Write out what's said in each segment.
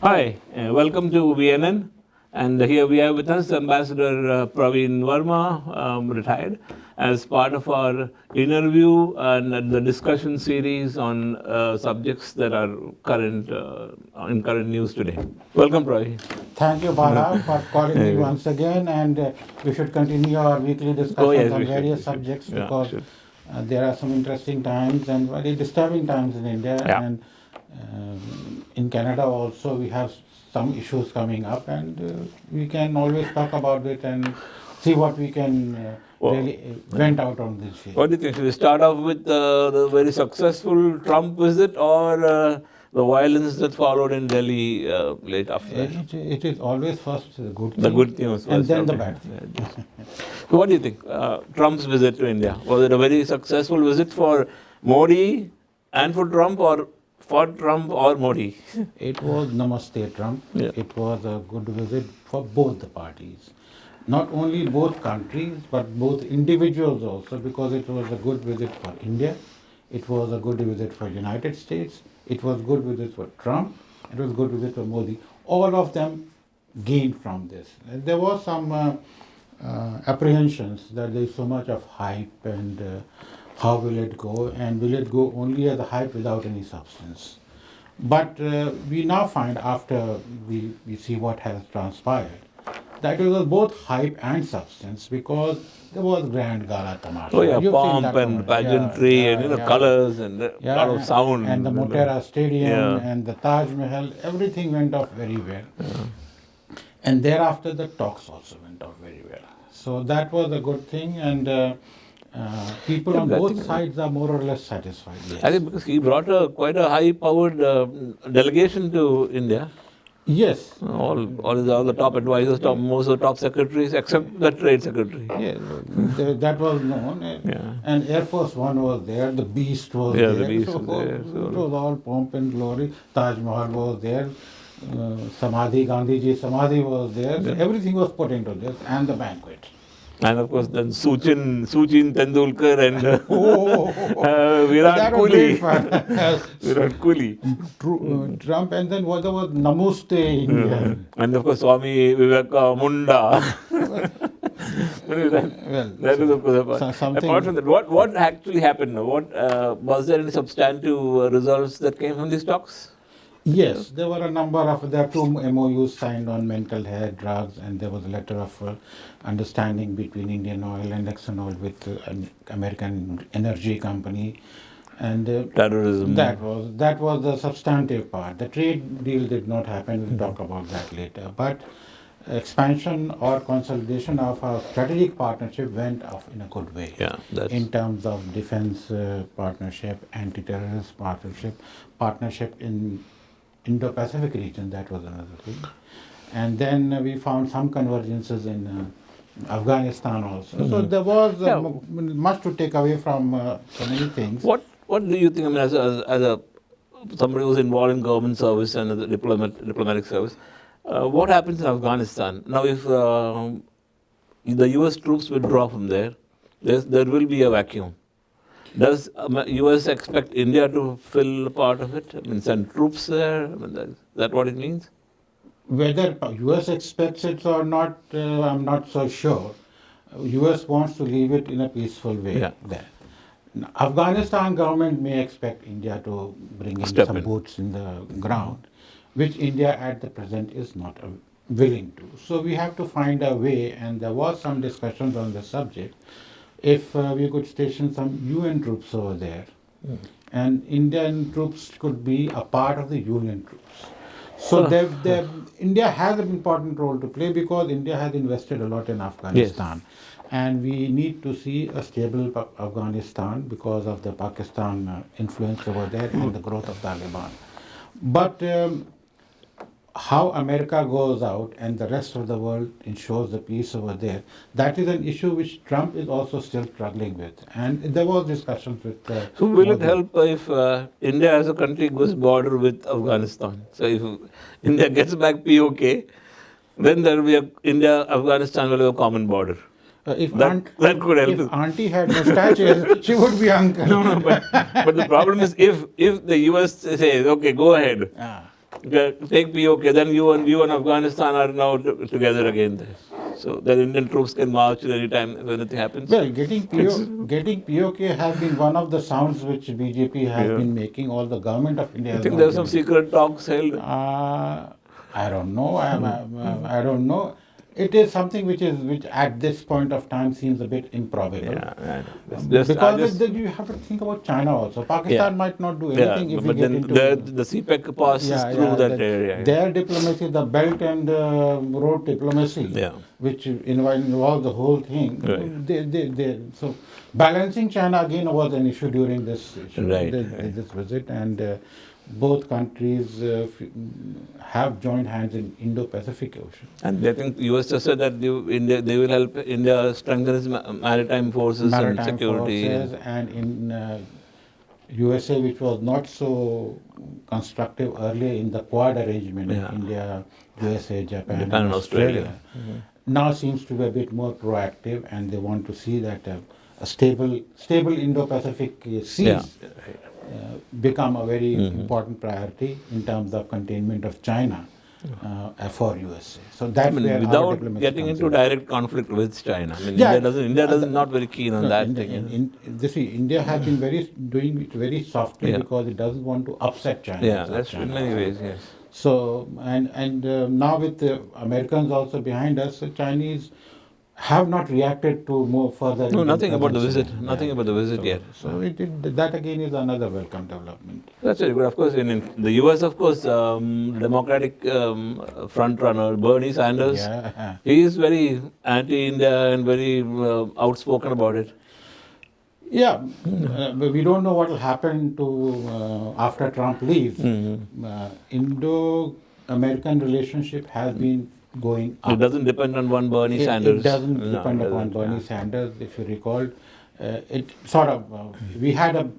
Hi, welcome to VNN. And here we have with us Ambassador Praveen Verma, retired, as part of our interview and the discussion series on subjects that are current in current news today. Welcome, Praveen. Thank you, Bala, for calling me once again, and we should continue our weekly discussions on various subjects because there are some interesting times and very disturbing times in India, and in Canada also we have some issues coming up, and we can always talk about it and see what we can really vent out on this field. What do you think? Should we start off with the very successful Trump visit or the violence that followed in Delhi late after that? It is always first the good thing, the good thing was and first, then the bad thing. So what do you think? Trump's visit to India, was it a very successful visit for Modi and for Trump, or for Trump or Modi? It was Namaste Trump. Yeah. It was a good visit for both the parties. Not only both countries, but both individuals also, because it was a good visit for India, it was a good visit for United States, it was good visit for Trump, it was good visit for Modi. All of them gained from this. There was some apprehensions that there is so much of hype and how will it go, and will it go only as a hype without any substance. But we now find, after we see what has transpired, that it was both hype and substance, because there was grand gala tamasha. Oh yeah, You've seen pomp that and one. pageantry Yeah, and yeah. colors and a lot of sound. And the Motera Stadium Yeah. and the Taj Mahal, everything went off very well. And thereafter the talks also went off very well. So that was a good thing, and people on both sides are more or less satisfied. Yes. I think because he brought quite a high-powered delegation to India. Yes. All the top advisors, most of the top secretaries, except the trade secretary. Yeah, that was known. And Air Force One was there, the Beast was there. The Beast so was there. So it was all pomp and glory. Taj Mahal was there. Samadhi, Gandhiji Samadhi was there. So everything was put into this, and the banquet. And of course, then Sachin Tendulkar and Virat That was Kohli. great fun. Virat Kohli. Trump, and then what was Namaste India. And of course, Swami Viveka Munda. That is of course something. Apart from that, what actually happened? What was there any substantive results that came from these talks? Yes, there were a number of, there are two MOUs signed on mental health, drugs, and there was a letter of understanding between Indian Oil and Exxon Oil with an American energy company. And terrorism. That was the substantive part. The trade deal did not happen. We'll talk about that later. But expansion or consolidation of our strategic partnership went off in a good way. Yeah, in terms of defense partnership, anti-terrorist partnership in Indo-Pacific region. That was another thing. And then we found some convergences in Afghanistan also. So there was much to take away from so many things. What do you think? I mean, as a somebody who's involved in government service and the diplomatic service, what happens in Afghanistan now if the U.S. troops withdraw from there? There will be a vacuum. Does U.S. expect India to fill a part of it? I mean, send troops there? I mean, is that what it means? Whether U.S. expects it or not, I'm not so sure. U.S. wants to leave it in a peaceful way there. Now, Afghanistan government may expect India to bring in some boots in the ground, which India at the present is not willing to. So we have to find a way, and there was some discussions on the subject, if we could station some UN troops over there, and Indian troops could be a part of the UN troops. So India has an important role to play, because India has invested a lot in Afghanistan. Yes. And we need to see a stable Afghanistan because of the Pakistan influence over there and the growth of Taliban. But how America goes out and the rest of the world ensures the peace over there, that is an issue which Trump is also still struggling with. And there was discussions with... so will it help if India as a country goes border with Afghanistan? So if India gets back POK, then there will be India-Afghanistan will have a common border. If that could help. If Auntie had mustaches, she would be uncle. No, but the problem is if the US says, okay, go ahead, take POK, then you and Afghanistan are now together again there. So the Indian troops can march at any time if anything happens. Well, getting POK has been one of the sounds which BJP has been making. All the government of India. I think there are some secret talks held. I don't know. I don't know. It is something which at this point of time seems a bit improbable. Yeah, because you have to think about China also. Pakistan might not do anything if we get into the CPEC passes through that area. Their diplomacy, the Belt and Road diplomacy, which involves the whole thing. So balancing China again was an issue during this visit, and both countries have joined hands in Indo-Pacific Ocean. And I think US just said that they will help India strengthen its maritime forces and security. And in USA, which was not so constructive earlier in the Quad arrangement, India, USA, Japan and Australia, now seems to be a bit more proactive, and they want to see that a stable Indo-Pacific seas become a very important priority in terms of containment of China for USA. So that's where without getting into direct conflict with China. I mean, India doesn't not very keen on that thing. India has been doing it very softly because it doesn't want to upset China. Yeah, that's in many ways, yes. So and now with the Americans also behind us, the Chinese have not reacted to more further. No, nothing about the visit. Nothing about the visit yet. So that again is another welcome development. That's very good. Of course, in the US, of course, Democratic front runner Bernie Sanders, he is very anti-India and very outspoken about it. Yeah, but we don't know what will happen to after Trump leaves. Indo-American relationship has been going up. It doesn't depend on one Bernie Sanders. It doesn't depend upon Bernie Sanders. If you recall, it sort of we had a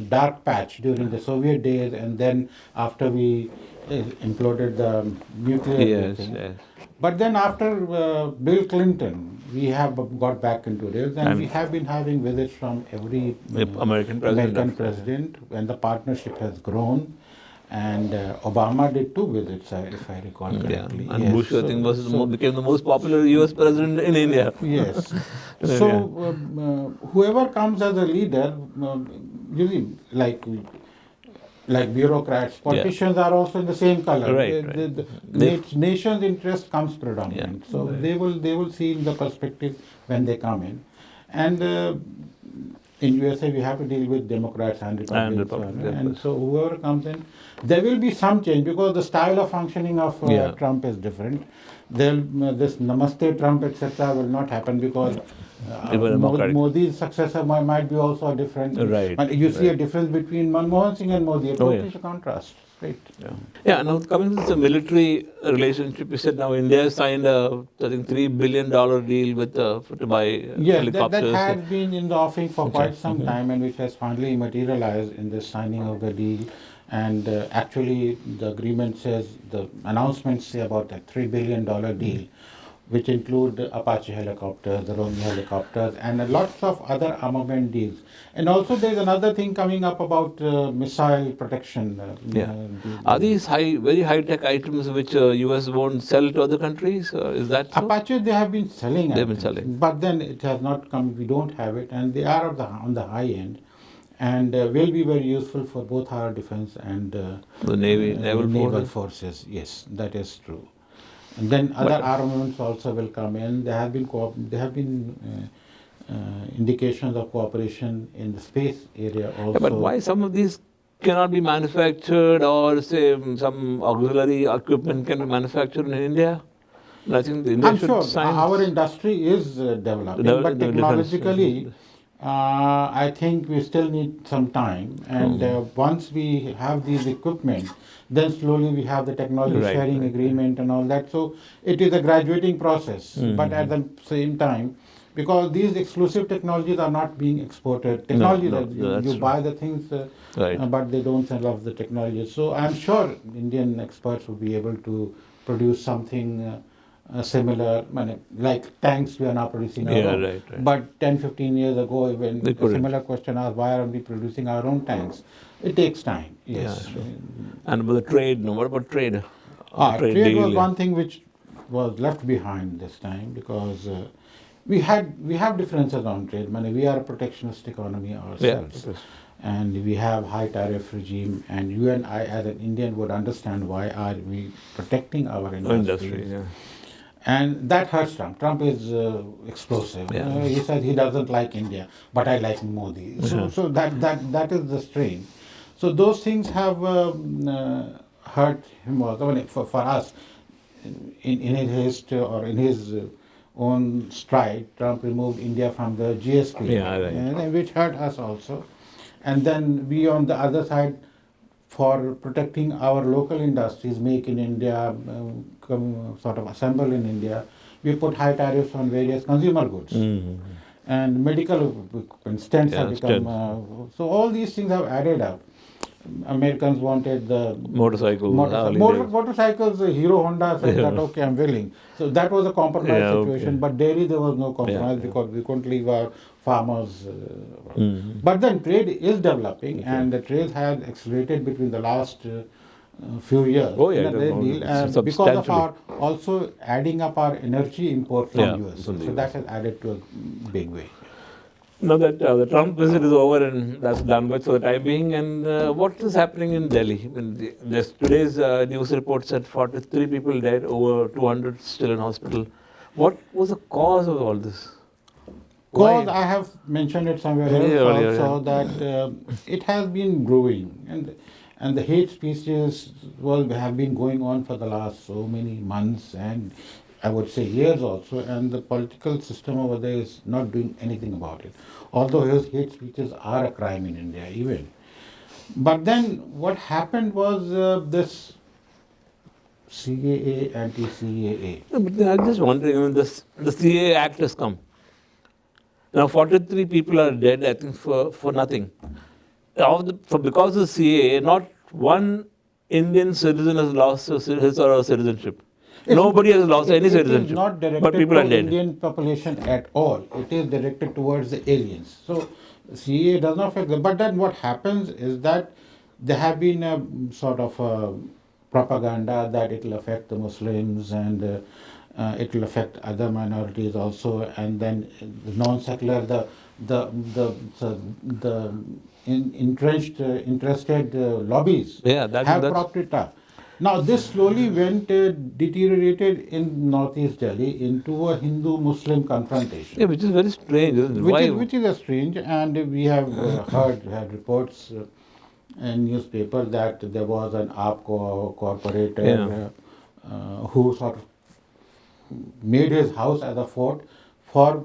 dark patch during the Soviet days, and then after we imploded the nuclear thing. But then after Bill Clinton, we have got back into this, and we have been having visits from every American president, and the partnership has grown. And Obama did 2 visits, if I recall correctly. Yeah. And Bush, I think, became the most popular US president in India. Yes. So whoever comes as a leader, usually like bureaucrats, politicians are also in the same color. The nation's interest comes predominant. So they will see in the perspective when they come in. And in USA, we have to deal with Democrats and Republicans. And so whoever comes in, there will be some change because the style of functioning of Trump is different. This Namaste Trump, etc. will not happen because Modi's successor might be also different. And you see a difference between Manmohan Singh and Modi, a total contrast. Right. Yeah, now coming to the military relationship, you said now India has signed a, I think, $3 billion deal with to buy helicopters. That has been in the offing for quite some time, and which has finally materialized in the signing of the deal. And actually, the agreement says, the announcements say about a $3 billion deal, which include Apache helicopters, the Romeo helicopters, and lots of other armament deals. And also there's another thing coming up about missile protection. Are these very high-tech items which US won't sell to other countries? Is that so? Apache, they have been selling. They've been selling. But then it has not come, we don't have it, and they are on the high end. And will be very useful for both our defense and the naval forces. Yes, that is true. And then other armaments also will come in. There have been indications of cooperation in the space area also. Yeah, but why some of these cannot be manufactured, or say some auxiliary equipment can be manufactured in India? I think the India our industry is developing, but technologically, I think we still need some time. And once we have these equipment, then slowly we have the technology sharing agreement and all that. So it is a graduating process. But at the same time, because these exclusive technologies are not being exported, you buy the things, but they don't sell off the technology. So I'm sure Indian experts will be able to produce something similar, like tanks we are now producing our Yeah, own. right. But 10, 15 years ago, when They a couldn't. similar question asked, why aren't we producing our own tanks? It takes time, Yeah, yes. sure. And about the trade, no, what about trade? Trade Trade was deal. one thing which was left behind this time because we have differences on trade. We are a protectionist economy ourselves, yes. and we have high tariff regime. And you and I, as an Indian, would understand why are we protecting our industries. Yeah. And that hurts Trump. Trump is explosive. Yeah. He said he doesn't like India, but I like Modi. So that is the strain. So those things have hurt him also. For us, in his history or in his own stride, Trump removed India from the GSP, Yeah, right. which hurt us also. And then we on the other side, for protecting our local industries, make in India, sort of assemble in India, we put high tariffs on various consumer goods. And medical equipment, stents have become, so all these things have added up. Americans wanted the motorcycles, Hero Honda said that, okay, I'm willing. So that was a compromise situation, but dairy there was no compromise because we couldn't leave our farmers. But then trade is developing, and the trade has accelerated between the last few years. Yeah, because of our also adding up our energy import from US. So that has added to a big way. Now that the Trump visit is over and that's done with for the time being, and what is happening in Delhi? Today's news report said 43 people dead, over 200 still in hospital. What was the cause of all this? Cause, I have mentioned it somewhere else also, that it has been growing, and the hate speeches have been going on for the last so many months, and I would say years also, and the political system over there is not doing anything about it. Although his hate speeches are a crime in India even. But then what happened was this CAA, anti-CAA. I'm just wondering, the CAA Act has come. Now 43 people are dead, I think, for nothing. Because of the CAA, not one Indian citizen has lost his or her citizenship. Nobody has lost any citizenship. It is not directed but people to are dead. Indian population at all. It is directed towards the aliens. So CAA does not affect them. But then what happens is that there have been a sort of propaganda that it will affect the Muslims and it will affect other minorities also, and then the non-secular, the interested lobbies have propped it up. Now this slowly went deteriorated in Northeast Delhi into a Hindu-Muslim confrontation. Yeah, which is very strange, isn't it? Which is a strange, and we have had reports in newspapers that there was an AAP corporator who sort of made his house as a fort for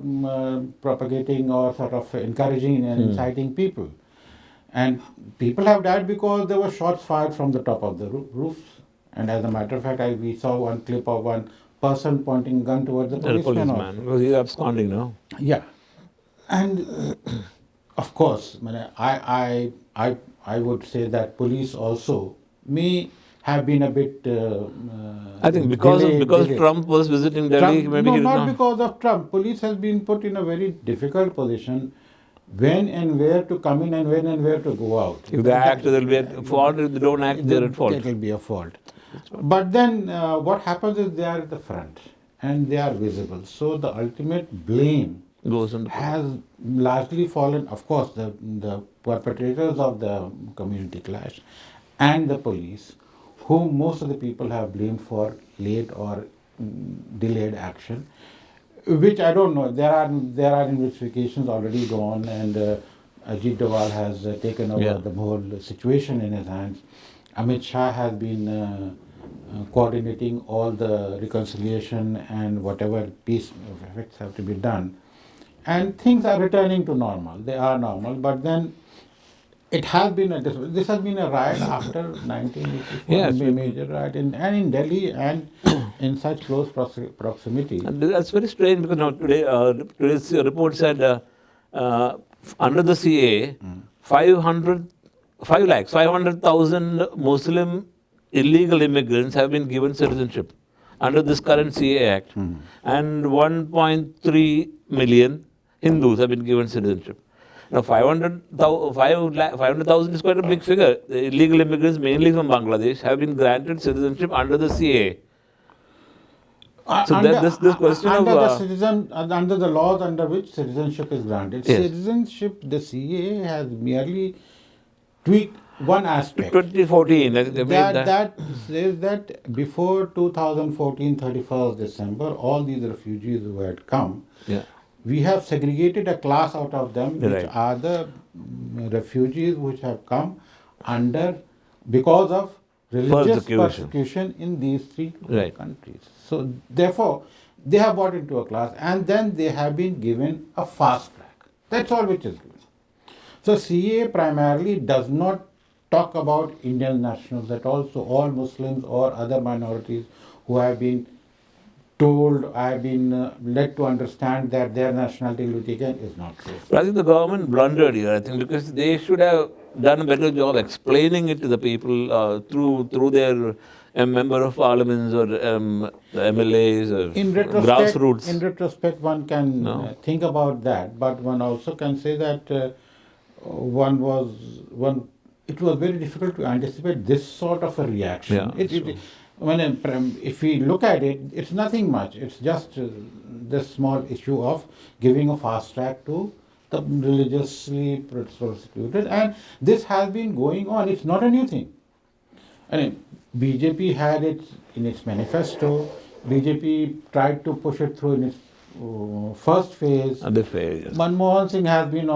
propagating or sort of encouraging and inciting people. And people have died because there were shots fired from the top of the roofs. And as a matter of fact, we saw one clip of one person pointing a gun towards the policeman. Because he's absconding now. Yeah. And of course, I would say that police also may have been a bit. I think because Trump was visiting Delhi, maybe not because of Trump. Police has been put in a very difficult position when and where to come in and when and where to go out. If they act, there will be a fault. If they don't act, they're at fault. There will be a fault. But then what happens is they are at the front and they are visible. So the ultimate blame has largely fallen, of course, the perpetrators of the community clash and the police, whom most of the people have blamed for late or delayed action, which I don't know. There are investigations already gone, and Ajit Doval has taken over the whole situation in his hands. Amit Shah has been coordinating all the reconciliation and whatever peace effects have to be done. And things are returning to normal. They are normal, but then it has been this has been a riot after 1984, major riot, and in Delhi and in such close proximity. And that's very strange because now today's report said under the CAA, 500,000 Muslim illegal immigrants have been given citizenship. under this current CA Act, and 1.3 million Hindus have been given citizenship. Now, 500,000 is quite a big figure. The illegal immigrants, mainly from Bangladesh, have been granted citizenship under the CA. So this question under of under the laws under which citizenship is granted. Yes. Citizenship, the CA has merely tweaked one aspect. 2014, I think they made That says that before 2014, 31st December, all these refugees who had come, Yeah. we have segregated a class out of them, which Right. are the refugees which have come because of religious persecution in these three Right. countries. So therefore, they have brought into a class, and then they have been given a fast track. That's all which is given. So CA primarily does not talk about Indian nationals at all. So all Muslims or other minorities who have been led to understand that their nationality will be taken is not true. But I think the government blundered here, I think, because they should have done a better job explaining it to the people through their member of parliaments or the MLAs or grassroots. In retrospect, one can think about that, but one also can say that it was very difficult to anticipate this sort of a reaction. If we look at it, it's nothing much. It's just this small issue of giving a fast track to the religiously persecuted, and this has been going on. It's not a new thing. I mean, BJP had it in its manifesto. BJP tried to push it through in its first phase. Manmohan Singh has been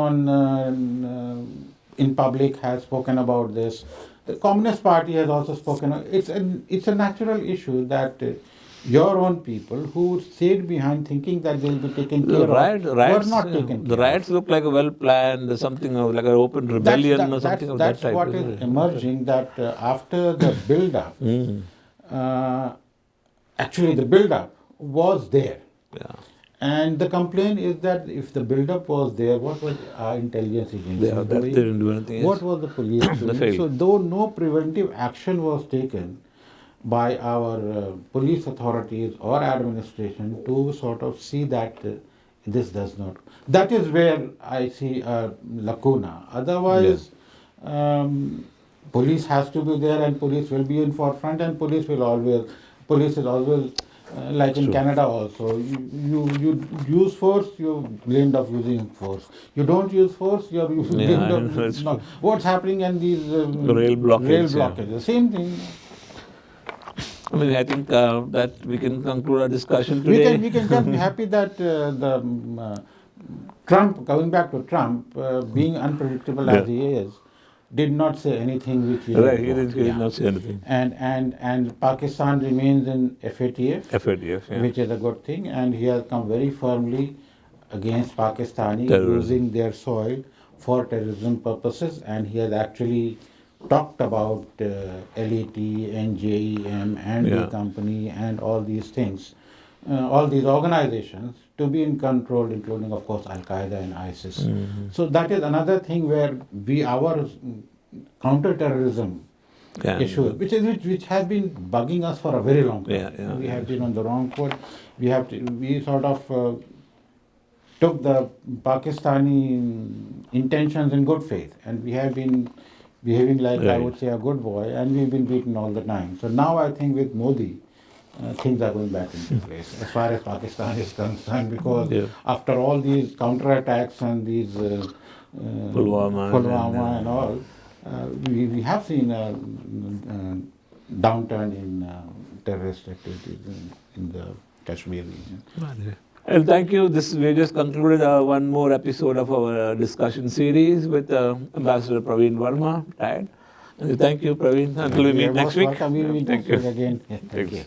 in public, has spoken about this. The Communist Party has also spoken. It's a natural issue that your own people who stayed behind thinking that they'll be taken care of were not taken care of. The riots look like a well-planned, something like an open rebellion or something of that type. That's what is emerging, that after the build-up, actually the build-up was there. Yeah. And the complaint is that if the build-up was there, what was our intelligence agency doing? They didn't do anything. What was the police doing? So though no preventive action was taken by our police authorities or administration to sort of see that this does not. That is where I see a lacuna. Otherwise, police has to be there, and police will be in forefront, and police is always like in Canada also. You use force, you're blamed of using force. You don't use force, you're blamed of not. What's happening in these rail blockages? The same thing. I mean, I think that we can conclude our discussion today. We can just be happy that Trump, going back to Trump, being unpredictable as he is, did not say anything which we he did not say anything. And Pakistan remains in FATF, which is a good thing, and he has come very firmly against Pakistani using their soil for terrorism purposes, and he has actually talked about LET, NJEM, and the company, and all these things, all these organizations to be in control, including, of course, Al-Qaeda and ISIS. So that is another thing where our counter-terrorism issue, which has been bugging us for a very long time. We have been on the wrong foot. We sort of took the Pakistani intentions in good faith, and we have been behaving like, I would say, a good boy, and we've been beaten all the time. So now I think with Modi, things are going back into place as far as Pakistan is concerned, because after all these counterattacks and these Pulwama and all, we have seen a downturn in terrorist activities in the Kashmir region. And thank you. We just concluded one more episode of our discussion series with Ambassador Praveen Verma. And thank you, Praveen. Until we meet next week. Thank you again. Thank you.